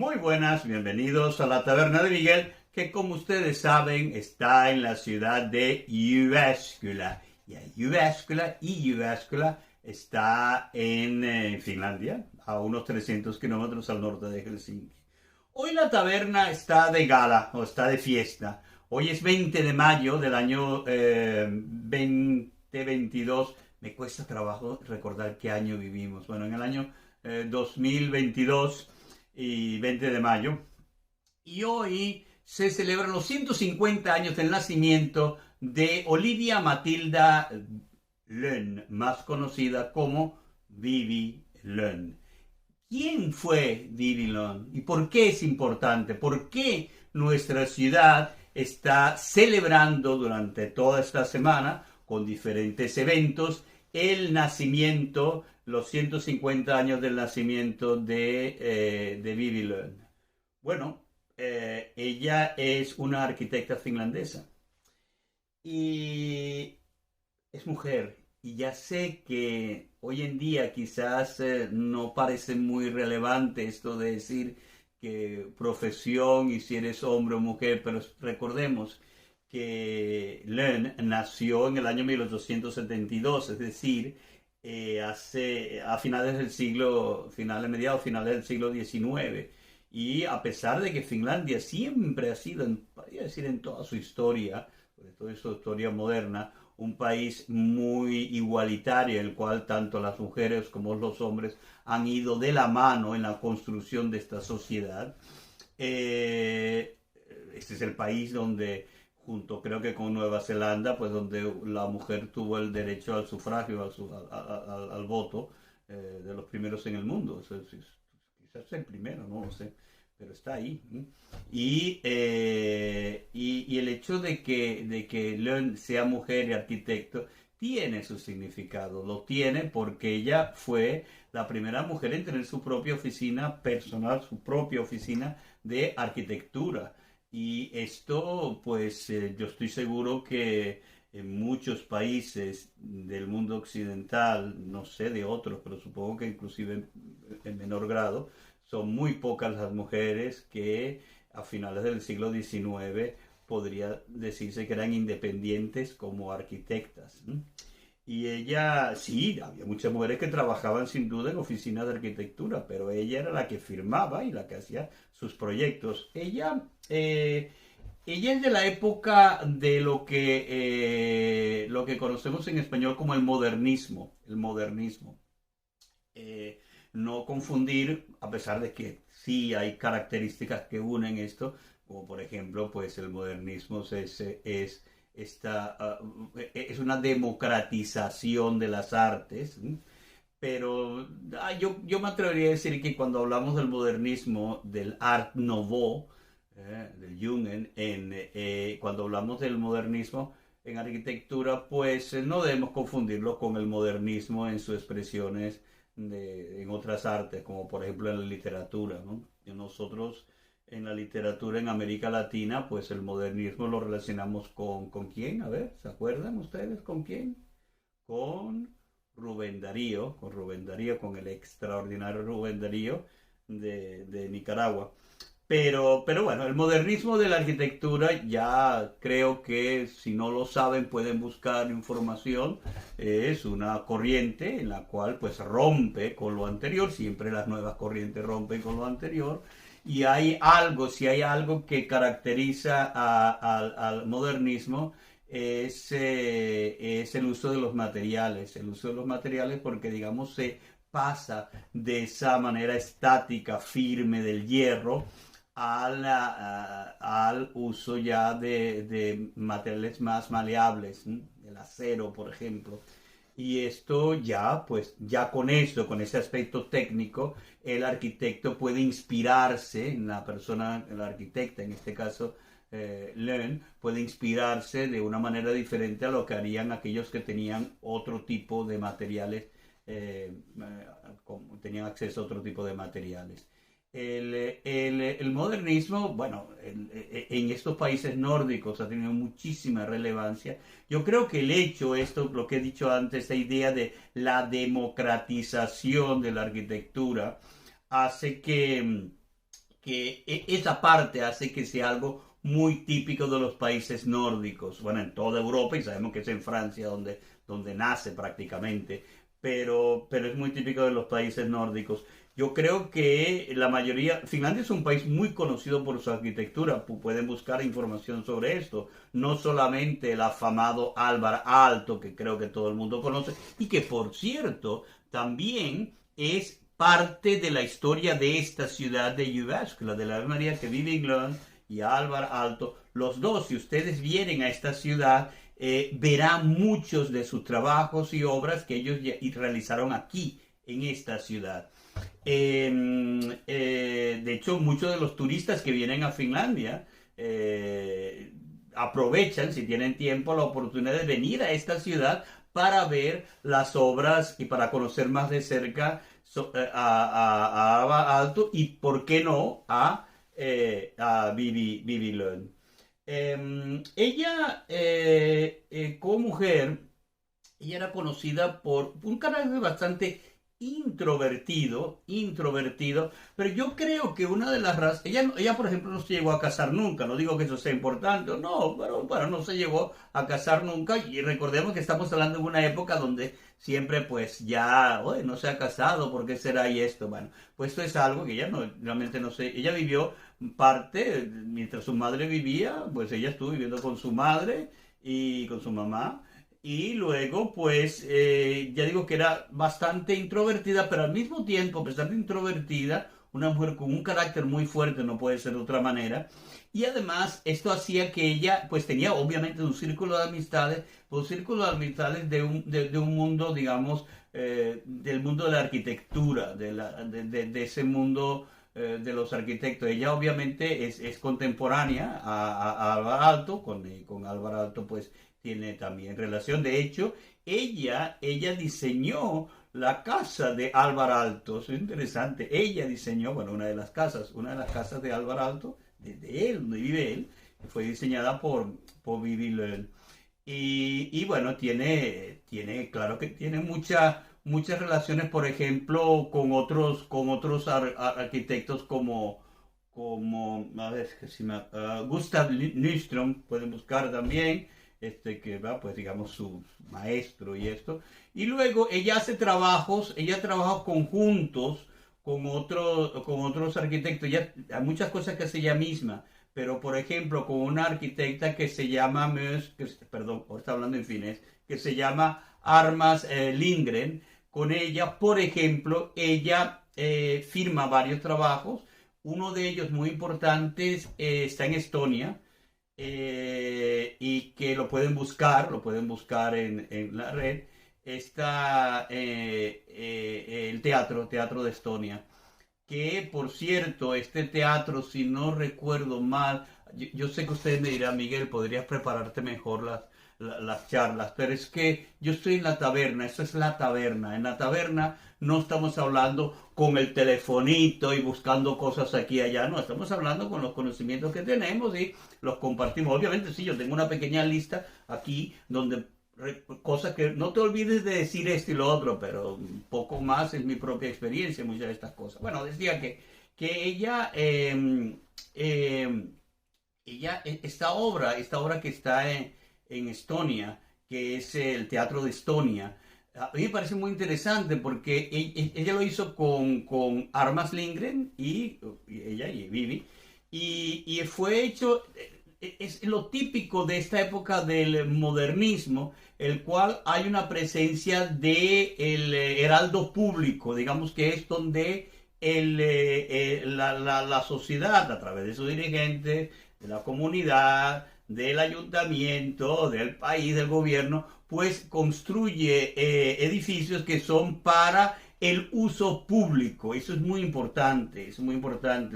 Muy buenas, bienvenidos a la Taberna de Miguel, que como ustedes saben está en la ciudad de Jyväskylä. Y Jyväskylä está en Finlandia, a unos 300 kilómetros al norte de Helsinki. Hoy la taberna está de gala, o está de fiesta. Hoy es 20 de mayo del año 2022. Me cuesta trabajo recordar qué año vivimos. Bueno, en el año 2022 y 20 de mayo. Y hoy se celebran los 150 años del nacimiento de Olivia Matilda Lönn, más conocida como Vivi Lönn. ¿Quién fue Vivi Lönn? ¿Y por qué es importante? ¿Por qué nuestra ciudad está celebrando durante toda esta semana, con diferentes eventos, el nacimiento, los 150 años del nacimiento de Vivi Lönn? Bueno, ella es una arquitecta finlandesa y es mujer. Y ya sé que hoy en día quizás no parece muy relevante esto de decir que profesión y si eres hombre o mujer, pero recordemos que Lönn nació en el año 1872, es decir, a finales del siglo, finales del siglo XIX. Y a pesar de que Finlandia siempre ha sido, podría decir en toda su historia, sobre todo en su historia moderna, un país muy igualitario, en el cual tanto las mujeres como los hombres han ido de la mano en la construcción de esta sociedad. Este es el país donde, junto creo que con Nueva Zelanda, pues donde la mujer tuvo el derecho al sufragio, al voto, de los primeros en el mundo. O sea, quizás el primero, no lo sé, pero está ahí. Y el hecho de que Lönn sea mujer y arquitecto tiene su significado. Lo tiene porque ella fue la primera mujer en tener su propia oficina personal, su propia oficina de arquitectura. Y esto, pues yo estoy seguro que en muchos países del mundo occidental, no sé de otros, pero supongo que inclusive en menor grado, son muy pocas las mujeres que a finales del siglo XIX podría decirse que eran independientes como arquitectas. Y ella, sí, había muchas mujeres que trabajaban sin duda en oficinas de arquitectura, pero ella era la que firmaba y la que hacía sus proyectos. Ella es de la época de lo que conocemos en español como el modernismo. El modernismo. No confundir, a pesar de que sí hay características que unen esto, como por ejemplo, pues el modernismo es una democratización de las artes, pero yo me atrevería a decir que cuando hablamos del modernismo, del Art Nouveau, del Jungen, cuando hablamos del modernismo en arquitectura, pues no debemos confundirlo con el modernismo en sus expresiones en otras artes, como por ejemplo en la literatura, ¿no? Y nosotros en la literatura en América Latina, pues el modernismo lo relacionamos ¿con quién? A ver, ¿se acuerdan ustedes con quién? Con Rubén Darío, con el extraordinario Rubén Darío de Nicaragua. Pero bueno, el modernismo de la arquitectura, ya creo que si no lo saben pueden buscar información. Es una corriente en la cual pues rompe con lo anterior, siempre las nuevas corrientes rompen con lo anterior. Y si hay algo que caracteriza al modernismo, es el uso de los materiales. El uso de los materiales porque, digamos, se pasa de esa manera estática, firme del hierro, al uso ya de materiales más maleables, el acero, por ejemplo. Y esto ya, pues, ya con esto, con ese aspecto técnico, el arquitecto puede inspirarse en la persona, el arquitecta, en este caso, Lönn, puede inspirarse de una manera diferente a lo que harían aquellos que tenían otro tipo de materiales, tenían acceso a otro tipo de materiales. El modernismo, bueno, en estos países nórdicos ha tenido muchísima relevancia. Yo creo que el hecho, lo que he dicho antes, esta idea de la democratización de la arquitectura, hace que esa parte hace que sea algo muy típico de los países nórdicos. Bueno, en toda Europa, y sabemos que es en Francia donde nace prácticamente, pero es muy típico de los países nórdicos. Yo creo que la mayoría, Finlandia es un país muy conocido por su arquitectura, pueden buscar información sobre esto, no solamente el afamado Alvar Aalto, que creo que todo el mundo conoce, y que por cierto también es parte de la historia de esta ciudad de Jyväskylä, de la Ave María que vive en Lund y Alvar Aalto. Los dos, si ustedes vienen a esta ciudad, verán muchos de sus trabajos y obras que ellos realizaron aquí, en esta ciudad. De hecho, muchos de los turistas que vienen a Finlandia aprovechan, si tienen tiempo, la oportunidad de venir a esta ciudad para ver las obras y para conocer más de cerca a Alvar Aalto y, por qué no, a Vivi Lund. Ella, como mujer, ella era conocida por un carácter bastante introvertido, pero yo creo que una de las razas, ella por ejemplo no se llegó a casar nunca, no digo que eso sea importante, no, pero bueno, no se llegó a casar nunca, y recordemos que estamos hablando de una época donde siempre pues ya, oye, no se ha casado, ¿por qué será y esto? Bueno, pues esto es algo que ella no, realmente no sé, ella vivió parte, mientras su madre vivía, pues ella estuvo viviendo con su madre y con su mamá. Y luego, pues, ya digo que era bastante introvertida, pero al mismo tiempo, a pesar de introvertida, una mujer con un carácter muy fuerte, no puede ser de otra manera. Y además, esto hacía que ella, pues, tenía obviamente un círculo de amistades, un círculo de amistades de un mundo, digamos, del mundo de la arquitectura, de ese mundo de los arquitectos. Ella obviamente es contemporánea a Alvar Aalto, con Alvar Aalto, pues, tiene también relación. De hecho, ella diseñó la casa de Alvar Aalto. Eso es interesante. Ella diseñó, bueno, una de las casas de Alvar Aalto, de él, donde vive él, fue diseñada por Vivi Lund. Y bueno, claro que tiene muchas relaciones, por ejemplo, con otros arquitectos a ver, Gustav Nyström, pueden buscar también, que va, pues digamos, su maestro y esto. Y luego ella trabaja conjuntos con otros arquitectos. Hay muchas cosas que hace ella misma, pero por ejemplo, con una arquitecta que se llama, perdón, ahora está hablando en finés, que se llama Armas Lindgren. Con ella, por ejemplo, ella firma varios trabajos. Uno de ellos muy importante está en Estonia, y que lo pueden buscar en la red. Está el teatro de Estonia, que por cierto, este teatro, si no recuerdo mal, yo sé que ustedes me dirán, Miguel, podrías prepararte mejor las charlas, pero es que yo estoy en la taberna, eso es la taberna. En la taberna no estamos hablando con el telefonito y buscando cosas aquí y allá, no, estamos hablando con los conocimientos que tenemos y los compartimos. Obviamente sí, yo tengo una pequeña lista aquí donde cosas que no te olvides de decir esto y lo otro, pero un poco más es mi propia experiencia, muchas de estas cosas. Bueno, decía que esta obra que está en Estonia, que es el Teatro de Estonia, a mí me parece muy interesante porque ella lo hizo con Armas Lindgren y ella y Vivi, y fue hecho, es lo típico de esta época del modernismo, el cual hay una presencia del heraldo público, digamos que es donde la sociedad, a través de sus dirigentes, de la comunidad, del ayuntamiento, del país, del gobierno, pues construye edificios que son para el uso público. Eso es muy importante,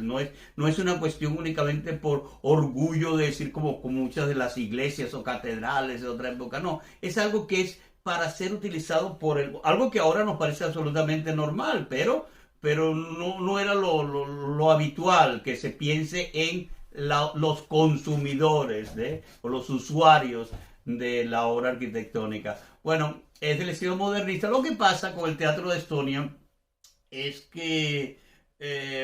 no es una cuestión únicamente por orgullo de decir como muchas de las iglesias o catedrales de otra época, no, es algo que es para ser utilizado algo que ahora nos parece absolutamente normal, pero no era lo habitual que se piense en los consumidores o los usuarios de la obra arquitectónica. Bueno, es del estilo modernista. Lo que pasa con el Teatro de Estonia es que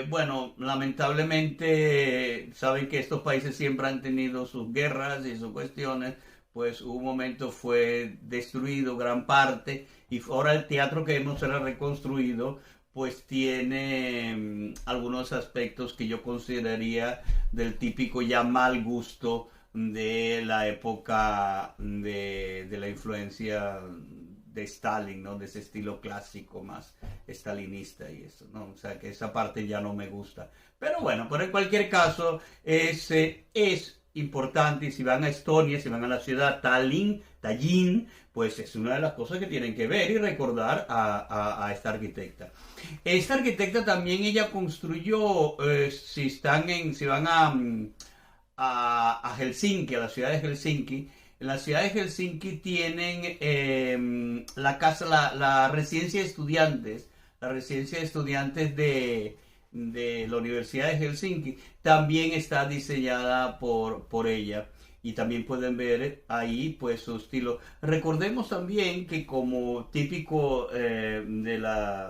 Bueno, lamentablemente saben que estos países siempre han tenido sus guerras y sus cuestiones, pues un momento fue destruido gran parte y ahora el teatro que hemos será reconstruido, pues tiene algunos aspectos que yo consideraría del típico ya mal gusto de la época de la influencia de Stalin, ¿no? De ese estilo clásico más stalinista y eso, ¿no? O sea que esa parte ya no me gusta. Pero bueno, pero en cualquier caso es importante y si van a Estonia, si van a la ciudad Tallinn, pues es una de las cosas que tienen que ver y recordar a esta arquitecta. Esta arquitecta también ella construyó, si van a Helsinki, a la ciudad de Helsinki, en la ciudad de Helsinki tienen la residencia de estudiantes, la residencia de estudiantes de la Universidad de Helsinki, también está diseñada por ella. Y también pueden ver ahí pues su estilo. Recordemos también que como típico de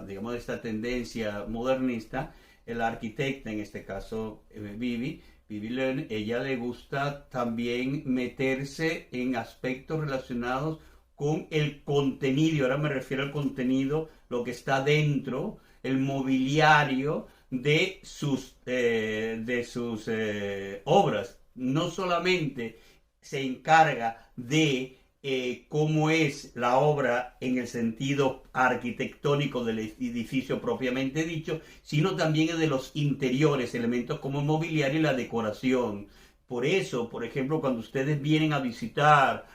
digamos, de esta tendencia modernista, el arquitecta, en este caso Vivi León, ella le gusta también meterse en aspectos relacionados con el contenido, ahora me refiero al contenido, lo que está dentro, el mobiliario de sus obras. No solamente se encarga de cómo es la obra en el sentido arquitectónico del edificio propiamente dicho, sino también de los interiores, elementos como el mobiliario y la decoración. Por eso, por ejemplo, cuando ustedes vienen a visitar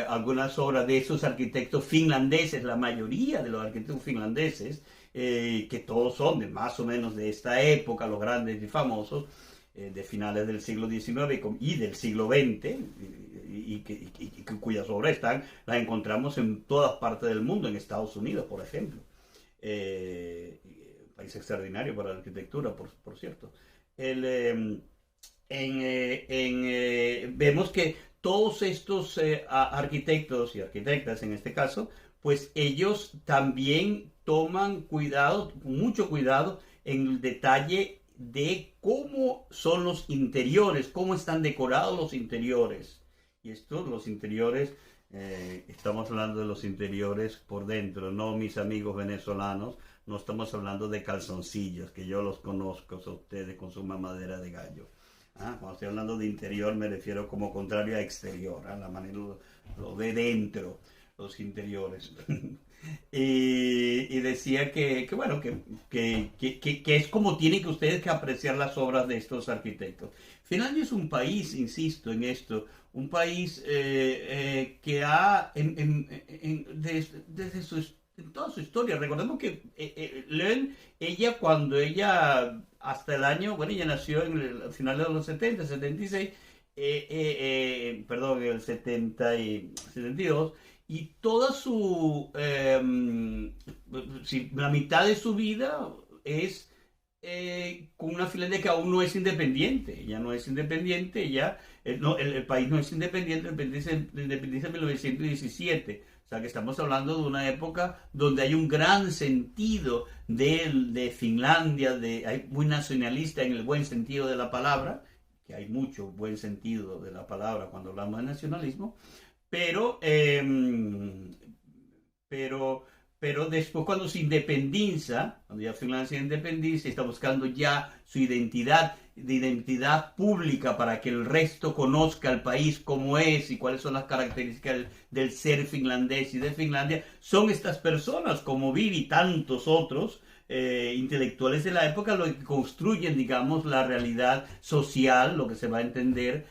algunas obras de esos arquitectos finlandeses, la mayoría de los arquitectos finlandeses, que todos son de más o menos de esta época, los grandes y famosos, de finales del siglo XIX y del siglo XX, cuyas obras las encontramos en todas partes del mundo, en Estados Unidos, por ejemplo. País extraordinario para la arquitectura, por cierto. El, vemos que todos estos arquitectos y arquitectas, en este caso, pues ellos también toman cuidado, mucho cuidado en el detalle de cómo son los interiores, cómo están decorados los interiores. Y esto, los interiores, estamos hablando de los interiores por dentro, no mis amigos venezolanos, no estamos hablando de calzoncillos, que yo los conozco a ustedes con su mamadera de gallo. Cuando estoy hablando de interior me refiero como contrario a exterior, la manera lo de dentro, los interiores. Y decía bueno, que es como tienen que ustedes que apreciar las obras de estos arquitectos. Finlandia es un país, insisto en esto, un país que ha, en toda su historia, recordemos que León, hasta el año, bueno, ella nació en el final de los 70, 76, perdón, en el 70 y 72, y toda la mitad de su vida es con una Finlandia que aún no es independiente. Ya no es independiente, no, el país no es independiente, independiza en 1917. O sea que estamos hablando de una época donde hay un gran sentido de Finlandia, hay muy nacionalista en el buen sentido de la palabra, que hay mucho buen sentido de la palabra cuando hablamos de nacionalismo, pero, pero, pero después cuando se independiza, cuando ya Finlandia se independiza, está buscando ya su identidad pública para que el resto conozca el país como es y cuáles son las características del ser finlandés y de Finlandia, son estas personas como Vivi y tantos otros intelectuales de la época lo que construyen, digamos, la realidad social, lo que se va a entender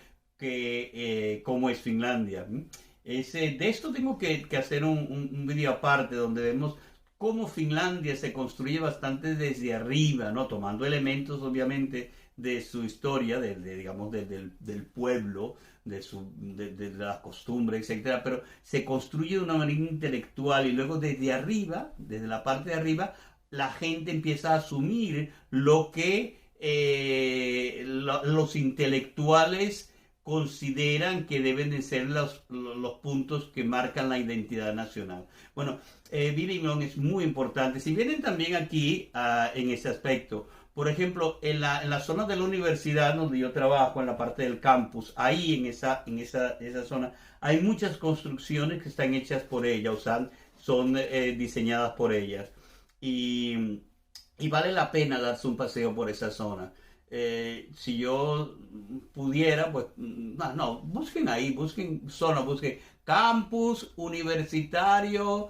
cómo es Finlandia. De esto tengo que hacer un video aparte donde vemos cómo Finlandia se construye bastante desde arriba, ¿no? Tomando elementos, obviamente, de su historia, digamos, del pueblo, de las costumbres, etcétera, pero se construye de una manera intelectual y luego desde arriba, desde la parte de arriba, la gente empieza a asumir lo que los intelectuales consideran que deben de ser los puntos que marcan la identidad nacional. Bueno, Vivi León es muy importante. Si vienen también aquí en ese aspecto, Por ejemplo, en la zona de la universidad donde yo trabajo, en la parte del campus, ahí esa zona, hay muchas construcciones que están hechas por ella, o sea, son diseñadas por ellas. Y, y vale la pena darse un paseo por esa zona. Si yo pudiera, pues, no, busquen ahí, busquen zona, busquen campus universitario,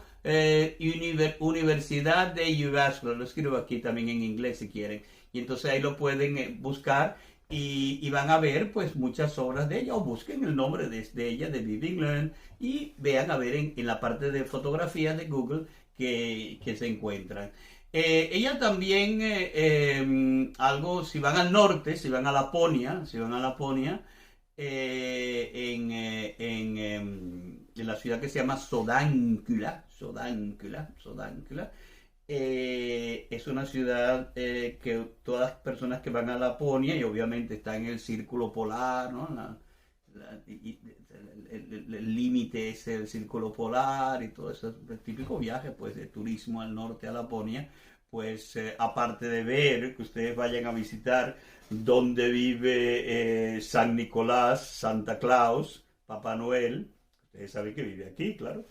Universidad de Uvascular, lo escribo aquí también en inglés si quieren, y entonces ahí lo pueden buscar y van a ver pues muchas obras de ella, o busquen el nombre de ella, de Vivian Learn, y vean a ver en la parte de fotografía de Google que se encuentran. Ella también, algo, si van al norte, si van a Laponia, en la ciudad que se llama Sodáncula, es una ciudad que todas las personas que van a Laponia, y obviamente está en el círculo polar, ¿no? El límite es el círculo polar y todo eso, el típico viaje pues de turismo al norte a Laponia, pues aparte de ver que ustedes vayan a visitar donde vive San Nicolás, Santa Claus, Papá Noel, ustedes saben que vive aquí, claro.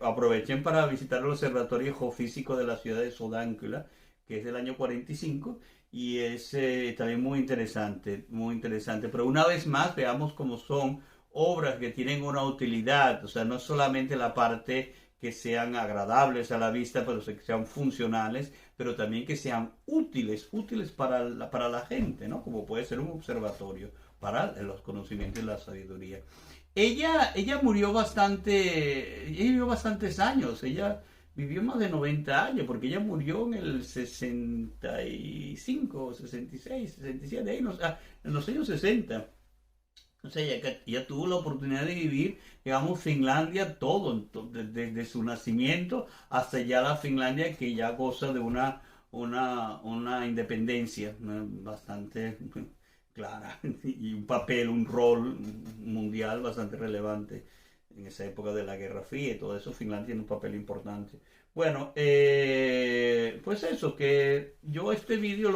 Aprovechen para visitar el Observatorio Geofísico de la ciudad de Sodáncula, que es del año 45, y es también muy interesante, muy interesante. Pero una vez más, veamos cómo son obras que tienen una utilidad, o sea, no solamente la parte que sean agradables a la vista, pero que sean funcionales, pero también que sean útiles para la gente, ¿no? Como puede ser un observatorio para los conocimientos y la sabiduría. Ella murió ella vivió bastantes años, ella vivió más de 90 años, porque ella murió en el 65, 66, 67, ahí, no, en los años 60. O sea, ella tuvo la oportunidad de vivir, digamos, Finlandia todo, desde su nacimiento hasta ya la Finlandia que ya goza de una independencia, ¿no? Bastante clara y un papel, un rol mundial bastante relevante en esa época de la Guerra Fría y todo eso. Finlandia tiene un papel importante. Bueno, pues eso, que yo este vídeo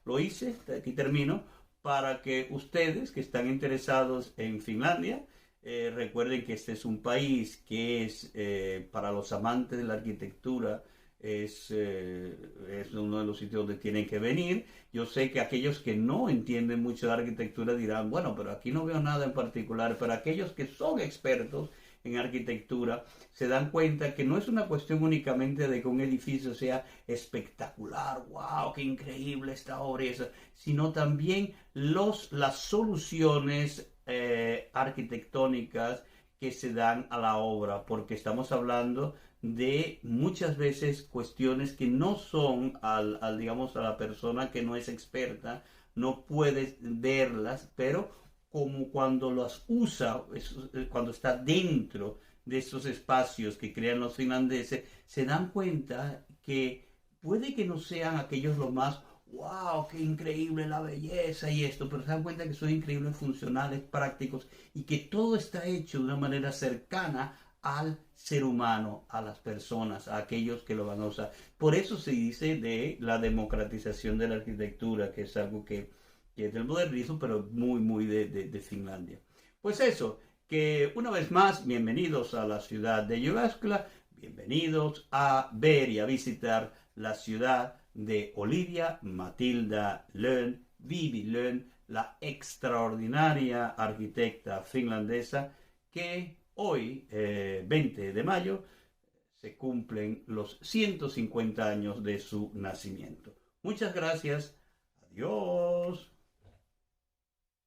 lo hice, aquí termino, para que ustedes que están interesados en Finlandia, recuerden que este es un país que es, para los amantes de la arquitectura, es uno de los sitios donde tienen que venir. Yo sé que aquellos que no entienden mucho de arquitectura dirán, bueno, pero aquí no veo nada en particular. Pero aquellos que son expertos en arquitectura se dan cuenta que no es una cuestión únicamente de que un edificio sea espectacular, wow, qué increíble esta obra, sino también las soluciones arquitectónicas que se dan a la obra, porque estamos hablando de muchas veces cuestiones que no son digamos, a la persona que no es experta, no puede verlas, pero como cuando las usa, cuando está dentro de esos espacios que crean los finlandeses, se dan cuenta que puede que no sean aquellos los más, wow, qué increíble la belleza y esto, pero se dan cuenta que son increíbles, funcionales, prácticos, y que todo está hecho de una manera cercana al ser humano, a las personas, a aquellos que lo van a usar. Por eso se dice de la democratización de la arquitectura, que es algo que es del modernismo, pero muy de Finlandia. Pues eso, que una vez más, bienvenidos a la ciudad de Jyväskylä, bienvenidos a ver y a visitar la ciudad de Olivia Matilda Löön, Vivi Löön, la extraordinaria arquitecta finlandesa que hoy, 20 de mayo, se cumplen los 150 años de su nacimiento. Muchas gracias. Adiós.